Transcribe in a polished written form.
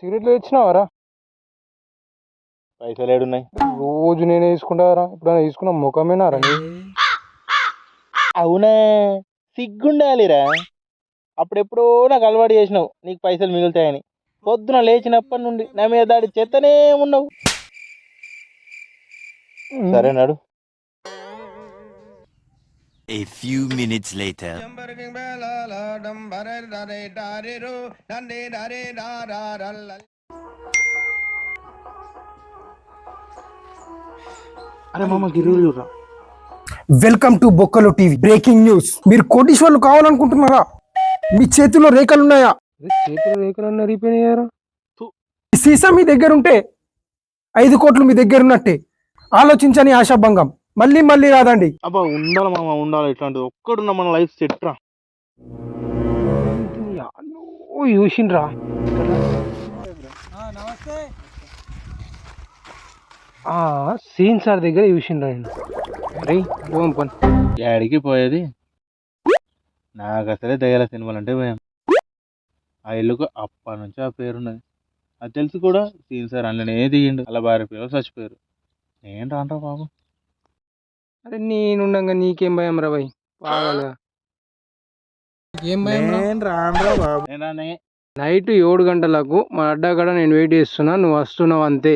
సిగరెట్లు తెచ్చినావారా? పైసలు ఏడున్నాయి? రోజు నేనే తీసుకుంటారా? ఇప్పుడు తీసుకున్న ముఖమేనారా నీ? అవునా, సిగ్గుండాలిరా. అప్పుడెప్పుడో నాకు అలవాటు చేసినావు నీకు పైసలు మిగులుతాయని. పొద్దున లేచినప్పటి నుండి నా మీద దాడి చేతనే ఉన్నావు. సరే నడు. A few minutes later. అరే మామ గిరువులు చూడరా. వెల్కమ్ టు బొక్కలో టీవీ. Breaking news. మీరు కోటీశ్వర్లు కావాలనుకుంటున్నారా? మీ చేతిలో రేఖలున్నాయా? చేతిలో రేఖలన్నీ అరిగిపోయినాయారా? ఈ సీసా మీ దగ్గర ఉంటే 5 కోట్లు మీ దగ్గర ఉన్నట్టే. ఆలోచించని ఆశాభంగం మళ్ళీ మళ్ళీ రాదండి. అబ్బా ఉండాలి మామ, ఉండాలి. ఇట్లాంటిది ఒక్కడున్న మన లైఫ్ సెట్ రా. చూసిండ్రా? సీన్ సార్ దగ్గర చూసిండ్రా నేను. అరే పోం పని. యాడికి పోయేది? నాకు అసలే దయ్యాల సినిమాలు అంటే భయం. ఆ ఇల్లుకు అప్పటి నుంచి ఆ పేరున్నది. అది తెలిసి కూడా సీన్ సార్ అందులోనే దిగిండు. అలా భార్య పిల్లలు చచ్చిపోయారు. నేను రానరా బాబు. అరే నేనుండగా నీకేం భయం రా భయ్? పాగలగా ఏం భయం రా? నేను రానరా బాబు. నైట్ 7 గంటలకు మా అడ్డాకడ నేను వెయిట్ చేస్తున్నా, నువ్వు వస్తున్నావు అంతే.